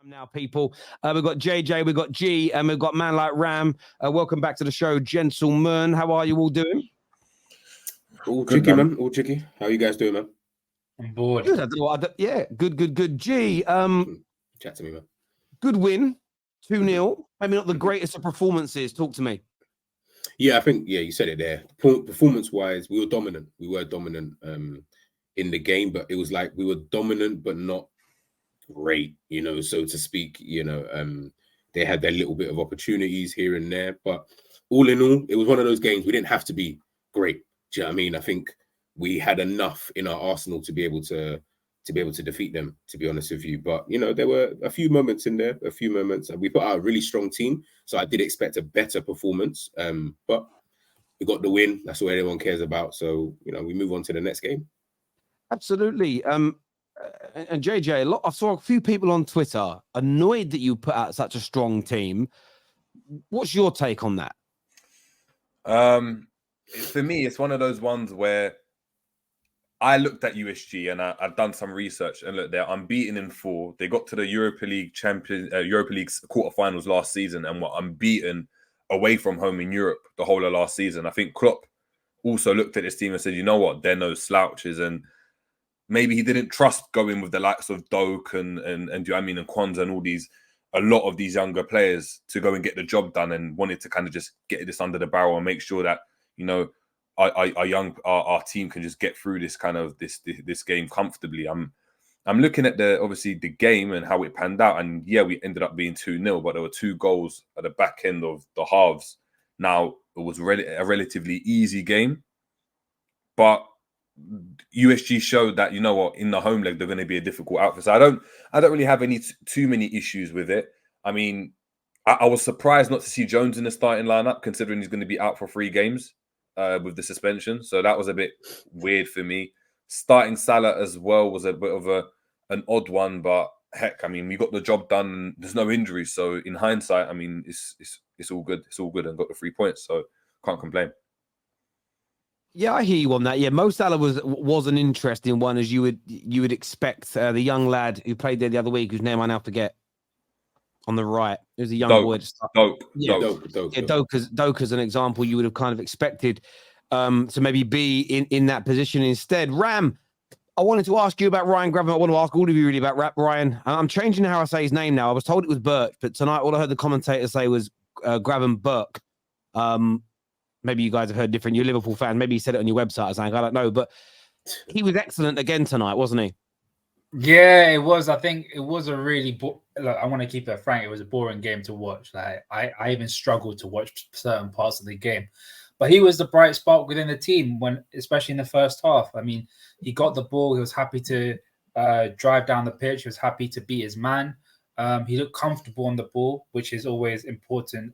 Now, people, we've got JJ, we've got G, and we've got man like Ram. Welcome back to the show, gentlemen. How are you all doing? All cheeky, man. All cheeky. How are you guys doing, man? I'm bored. Good. Yeah, good. G, chat to me, man. Good win, 2-0. Maybe not the greatest of performances. Talk to me. Yeah, I think, you said it there. Performance-wise, we were dominant. We were dominant in the game, but it was like we were dominant, but not great, so to speak. They had their little bit of opportunities here and there, but all in all, it was one of those games we didn't have to be great. Do you know what I mean? I think we had enough in our arsenal to be able to defeat them, to be honest with you. But there were a few moments in there, and we put out a really strong team, so I did expect a better performance. But we got the win. That's what everyone cares about. So we move on to the next game. Absolutely. And JJ, I saw a few people on Twitter annoyed that you put out such a strong team. What's your take on that? For me, it's one of those ones where I looked at USG and I've done some research, and look, they're unbeaten in 4. They got to the Europa League quarterfinals last season and were unbeaten away from home in Europe the whole of last season. I think Klopp also looked at this team and said, you know what, they're no slouches, and maybe he didn't trust going with the likes of Doak and do you know what I mean, and Quansah and a lot of these younger players to go and get the job done, and wanted to kind of just get this under the barrel and make sure that our team can just get through this kind of this game comfortably. I'm looking at the game and how it panned out, and we ended up being 2-0, but there were 2 goals at the back end of the halves. Now it was a relatively easy game, but USG showed that in the home leg they're going to be a difficult outfit. So I don't really have too many issues with it. I mean, I was surprised not to see Jones in the starting lineup, considering he's going to be out for 3 games with the suspension. So that was a bit weird for me. Starting Salah as well was a bit of an odd one, but heck, I mean, we got the job done. And there's no injuries, so in hindsight, I mean, it's all good. It's all good, and got the 3 points, so can't complain. Yeah, I hear you on that. Yeah, Mo Salah was an interesting one, as you would expect. The young lad who played there the other week, whose name I now forget, on the right. It was a young boy. Doak as an example, you would have kind of expected to maybe be in that position instead. Ram, I wanted to ask you about Ryan Gravenberch. I want to ask all of you really about Ryan. I'm changing how I say his name now. I was told it was Birch, but tonight all I heard the commentator say was Gravenberch. Maybe you guys have heard different. You're a Liverpool fan. Maybe you said it on your website or something. I don't know. But he was excellent again tonight, wasn't he? Yeah, it was. I think it was a really... I want to keep it frank. It was a boring game to watch. Like I even struggled to watch certain parts of the game. But he was the bright spark within the team, especially in the first half. I mean, he got the ball. He was happy to drive down the pitch. He was happy to beat his man. He looked comfortable on the ball, which is always important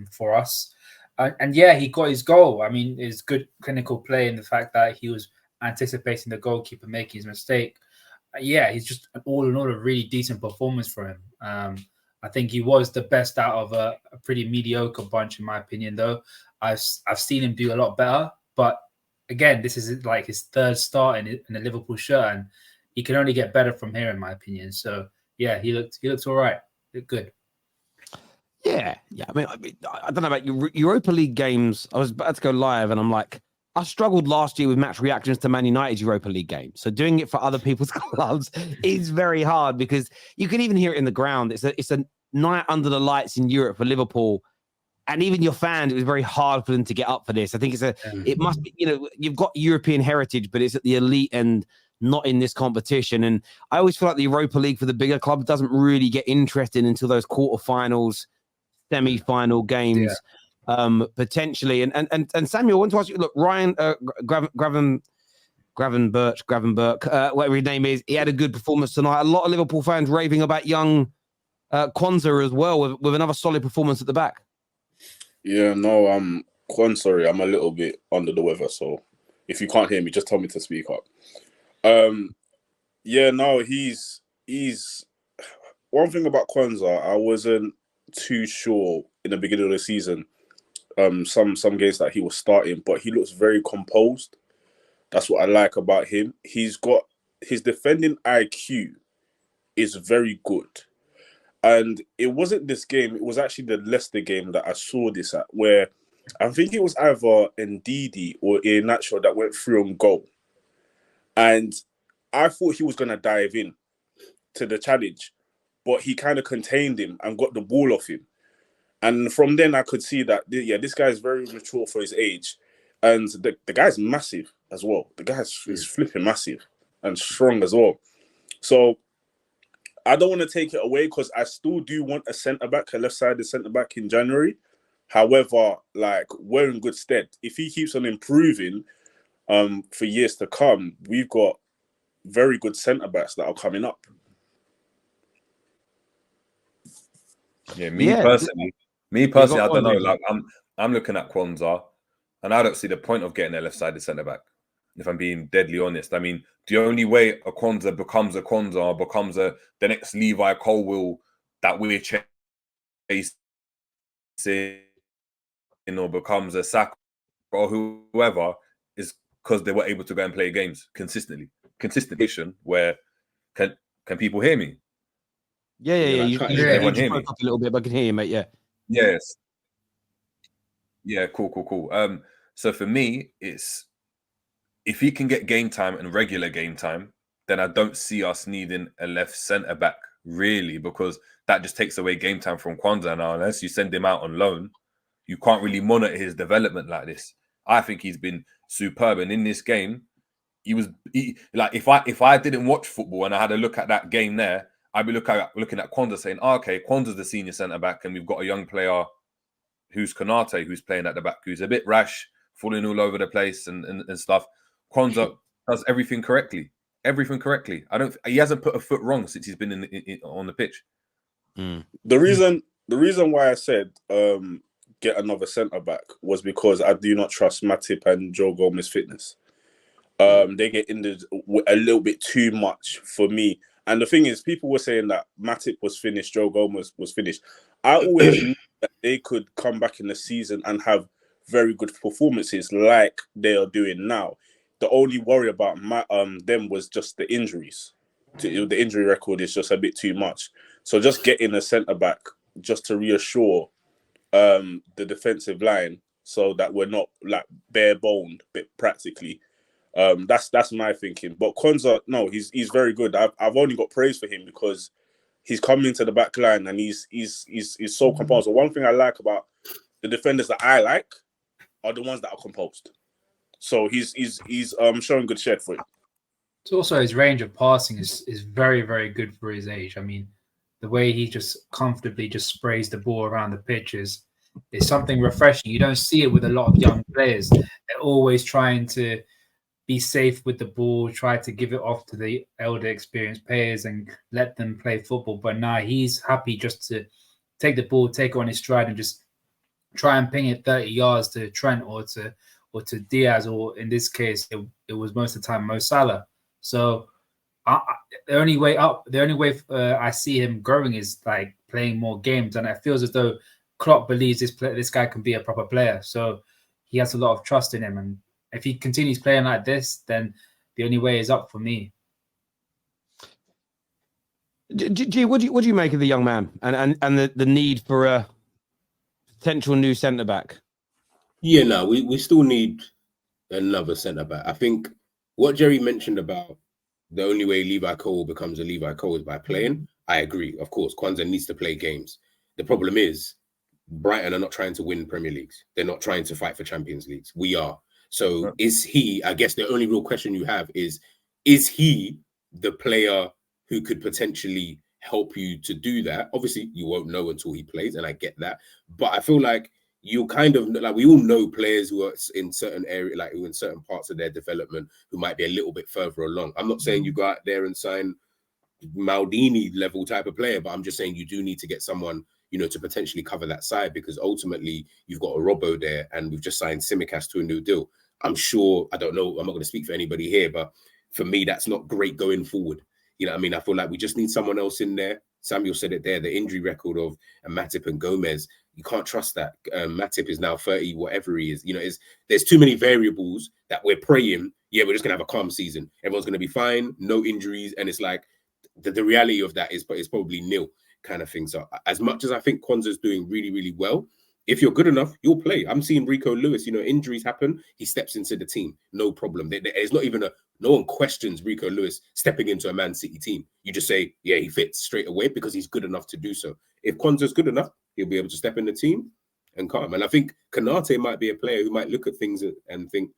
for us. And he got his goal. I mean, it's good clinical play in the fact that he was anticipating the goalkeeper making his mistake. He's just all in all a really decent performance for him. I think he was the best out of a pretty mediocre bunch, in my opinion, though. I've seen him do a lot better. But again, this is like his 3rd start in a Liverpool shirt, and he can only get better from here, in my opinion. So, he looked all right. He looked good. Yeah. I mean, I don't know about Europa League games. I was about to go live, and I'm like, I struggled last year with match reactions to Man United's Europa League game. So doing it for other people's clubs is very hard, because you can even hear it in the ground. It's a night under the lights in Europe for Liverpool, and even your fans, it was very hard for them to get up for this. I think it must be, you've got European heritage, but it's at the elite end, not in this competition. And I always feel like the Europa League for the bigger clubs doesn't really get interested until those quarterfinals, semi-final games, potentially. And Samuel, I want to ask you, look, Ryan Gravenberch, whatever his name is, he had a good performance tonight. A lot of Liverpool fans raving about young Quansah as well, with another solid performance at the back. Yeah, no, Quansah, I'm a little bit under the weather, so if you can't hear me, just tell me to speak up. He's one thing about Quansah, I wasn't too sure in the beginning of the season. Some games that he was starting, but he looks very composed. That's what I like about him. He's got his defending IQ is very good. And it wasn't this game, it was actually the Leicester game that I saw this at, where I think it was either Ndidi or Iheanacho that went through on goal. And I thought he was going to dive in to the challenge, but he kind of contained him and got the ball off him. And from then I could see that, yeah, this guy is very mature for his age. And the guy's massive as well. The guy is flipping massive and strong as well. So I don't want to take it away because I still do want a centre-back, a left-sided centre-back in January. However, like, we're in good stead. If he keeps on improving for years to come, we've got very good centre-backs that are coming up. Yeah, me personally, I don't know. Like, I'm looking at Quansah, and I don't see the point of getting a left-sided centre-back, if I'm being deadly honest. I mean, the only way a Quansah becomes the next Levi Colwill that we're chasing, or becomes a Saka or whoever, is because they were able to go and play games consistently. Consistent where can people hear me? Yeah. You broke up a little bit, but I can hear you, mate. Yeah. Yes. Yeah, cool. So for me, it's if he can get game time and regular game time, then I don't see us needing a left centre back really, because that just takes away game time from Quansah now. Unless you send him out on loan, you can't really monitor his development like this. I think he's been superb, and in this game, like if I didn't watch football and I had a look at that game there, I'd be looking at Quansah saying, okay, Quansah's the senior centre back, and we've got a young player who's Konate, who's playing at the back, who's a bit rash, falling all over the place and stuff. Quansah does everything correctly. He hasn't put a foot wrong since he's been on the pitch. The reason why I said get another centre back was because I do not trust Matip and Joe Gomez's fitness. They get injured a little bit too much for me. And the thing is, people were saying that Matip was finished, Joe Gomez was finished. I always knew that they could come back in the season and have very good performances like they are doing now. The only worry about them was just the injuries. The injury record is just a bit too much. So just getting a centre-back just to reassure the defensive line so that we're not like bare-boned, practically. That's my thinking. But Quansah, no, he's very good. I've only got praise for him because he's coming into the back line and he's so composed. So one thing I like about the defenders that I like are the ones that are composed. So he's showing good shed for it. It's also his range of passing is very, very good for his age. I mean, the way he just comfortably just sprays the ball around the pitch is something refreshing. You don't see it with a lot of young players. They're always trying to be safe with the ball, try to give it off to the elder experienced players and let them play football. But now he's happy just to take the ball, take it on his stride and just try and ping it 30 yards to Trent or to Diaz, or in this case, it was most of the time Mo Salah. So the only way I see him growing is like playing more games, and it feels as though Klopp believes this guy can be a proper player. So he has a lot of trust in him, and if he continues playing like this, then the only way is up for me. G, what do you make of the young man and the need for a potential new centre back? Yeah, no, we still need another centre back. I think what Jerry mentioned about the only way Levi Cole becomes a Levi Cole is by playing. I agree. Of course, Quansah needs to play games. The problem is Brighton are not trying to win Premier Leagues. They're not trying to fight for Champions Leagues. We are. So is he, I guess the only real question you have is he the player who could potentially help you to do that? Obviously, you won't know until he plays, and I get that. But I feel like you kind of, like, we all know players who are in certain areas, like who in certain parts of their development, who might be a little bit further along. I'm not saying you go out there and sign Maldini level type of player, but I'm just saying you do need to get someone, you know, to potentially cover that side, because ultimately you've got a Robbo there and we've just signed Tsimikas to a new deal. I'm sure, I don't know, I'm not going to speak for anybody here, but for me, that's not great going forward. You know what I mean? I feel like we just need someone else in there. Samuel said it there, the injury record of Matip and Gomez, you can't trust that. Matip is now 30, whatever he is. You know, there's too many variables that we're praying, yeah, we're just going to have a calm season. Everyone's going to be fine, no injuries. And it's like, the reality of that is probably nil. kind of thing. So as much as I think Quansah's doing really, really well, if you're good enough, you'll play. I'm seeing Rico Lewis, injuries happen. He steps into the team. No problem. There's not even no one questions Rico Lewis stepping into a Man City team. You just say, yeah, he fits straight away because he's good enough to do so. If Quansah's good enough, he'll be able to step in the team and come. And I think Konate might be a player who might look at things and think,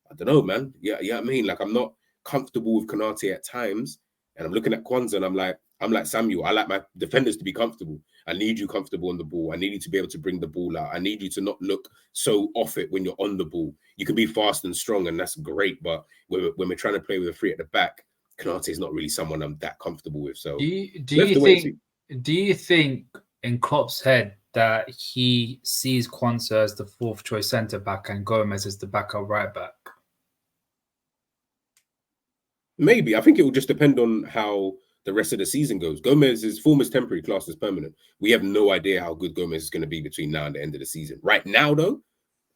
I don't know, man. Yeah, I mean, like, I'm not comfortable with Konate at times. And I'm looking at Quansah and I'm like Samuel. I like my defenders to be comfortable. I need you comfortable on the ball. I need you to be able to bring the ball out. I need you to not look so off it when you're on the ball. You can be fast and strong, and that's great. But when we're trying to play with a three at the back, Konate is not really someone I'm that comfortable with. So do you think in Klopp's head that he sees Quansah as the fourth choice centre back and Gomez as the backup right back? Maybe. I think it will just depend on how the rest of the season goes. Gomez's form is temporary, class is permanent. We have no idea how good Gomez is going to be between now and the end of the season. Right now, though,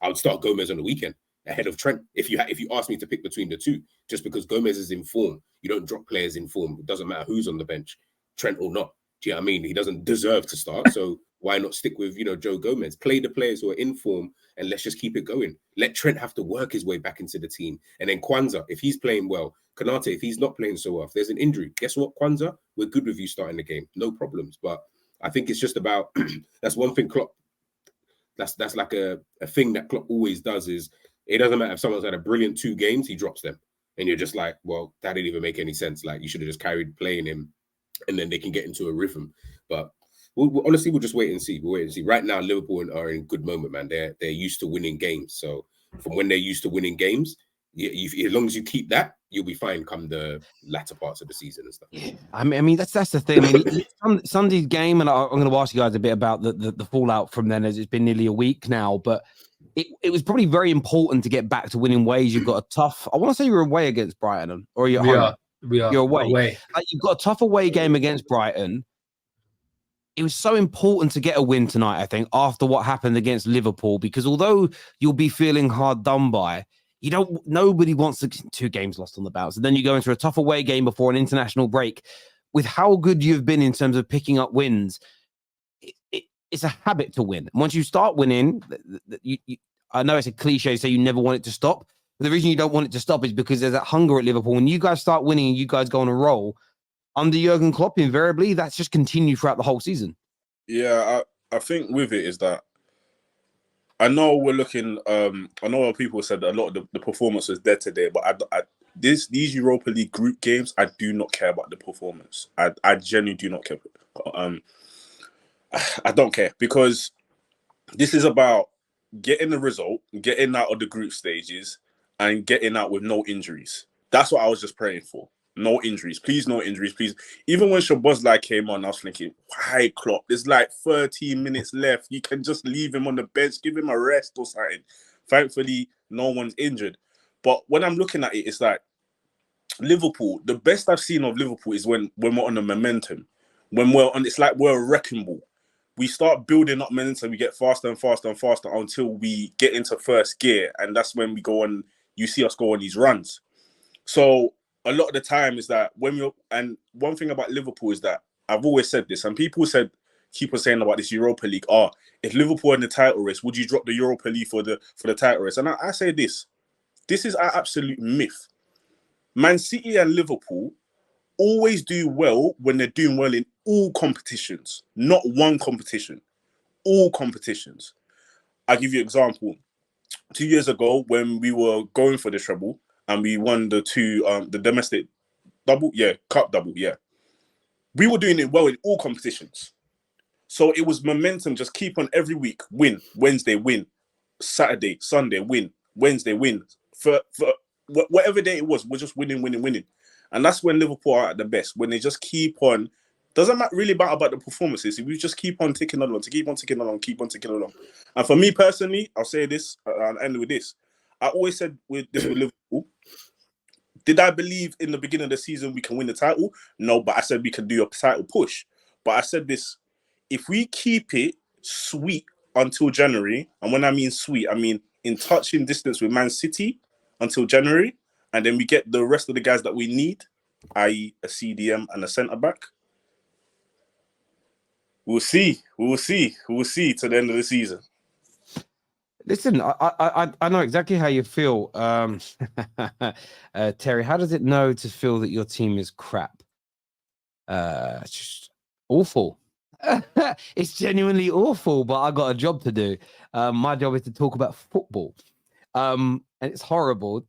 I would start Gomez on the weekend ahead of Trent. If you ask me to pick between the two, just because Gomez is in form, you don't drop players in form. It doesn't matter who's on the bench, Trent or not. Do you know what I mean? He doesn't deserve to start, so why not stick with Joe Gomez? Play the players who are in form, and let's just keep it going. Let Trent have to work his way back into the team, and then Quansah, if he's playing well, Konate, if he's not playing so well, if there's an injury, guess what, Quansah? We're good with you starting the game, no problems. But I think it's just about that's one thing Klopp. That's like a thing that Klopp always does is it doesn't matter if someone's had a brilliant 2 games, he drops them, and you're just like, well, that didn't even make any sense. Like, you should have just carried playing him, and then they can get into a rhythm. But honestly, we'll just wait and see. We'll wait and see. Right now, Liverpool are in a good moment, man. They're used to winning games. So from when they're used to winning games, as long as you keep that, you'll be fine come the latter parts of the season and stuff. Yeah. I mean that's the thing. I mean, Sunday's game, and I'm going to ask you guys a bit about the fallout from then, as it's been nearly a week now. But it was probably very important to get back to winning ways. You've got a tough. I want to say you're away against Brighton, or you're home. We are. You're away. Like, you've got a tough away game against Brighton. It was so important to get a win tonight, I think, after what happened against Liverpool, because although you'll be feeling hard done by, nobody wants 2 games lost on the bounce. And then you go into a tough away game before an international break. With how good you've been in terms of picking up wins, it's a habit to win. And once you start winning, I know it's a cliche to say you never want it to stop, but the reason you don't want it to stop is because there's that hunger at Liverpool. When you guys start winning and you guys go on a roll, under Jurgen Klopp, invariably, that's just continued throughout the whole season. Yeah, I think with it is that I know we're looking. I know people said that a lot of the performance was dead today, but these Europa League group games, I do not care about the performance. I genuinely do not care. I don't care, because this is about getting the result, getting out of the group stages, and getting out with no injuries. That's what I was just praying for. No injuries, please. No injuries, please. Even when Szoboszlai came on, I was thinking, why, Klopp? There's like 13 minutes left. You can just leave him on the bench, give him a rest or something. Thankfully, no one's injured. But when I'm looking at it, it's like Liverpool. The best I've seen of Liverpool is when we're on the momentum. When we're on, it's like we're a wrecking ball. We start building up momentum. We get faster and faster and faster until we get into first gear, and that's when we go on. You see us go on these runs. So a lot of the time is that and one thing about Liverpool is that I've always said this, and people keep on saying about this Europa League. If Liverpool in the title race, would you drop the Europa League for the title race? And I say this is an absolute myth. Man City and Liverpool always do well when they're doing well in all competitions, not one competition, all competitions. I'll give you an example. 2 years ago, when we were going for the treble and we won the domestic double, cup double, we were doing it well in all competitions. So it was momentum, just keep on every week, win, Wednesday, win, Saturday, Sunday, win, Wednesday, win. For whatever day it was, we're just winning. And that's when Liverpool are at the best, when they just keep on. Doesn't really matter about the performances. If we just keep on ticking along, keep on ticking along. And for me personally, I'll say this, and end with this. I always said with Liverpool, did I believe in the beginning of the season we can win the title? No, but I said we can do a title push. But I said this, if we keep it sweet until January, and when I mean sweet, I mean in touching distance with Man City until January, and then we get the rest of the guys that we need, i.e. a CDM and a centre-back, We'll see. We will see. We will see to the end of the season. Listen, I know exactly how you feel, Terry. How does it know to feel that your team is crap? It's just awful. It's genuinely awful, but I got a job to do. My job is to talk about football, and it's horrible.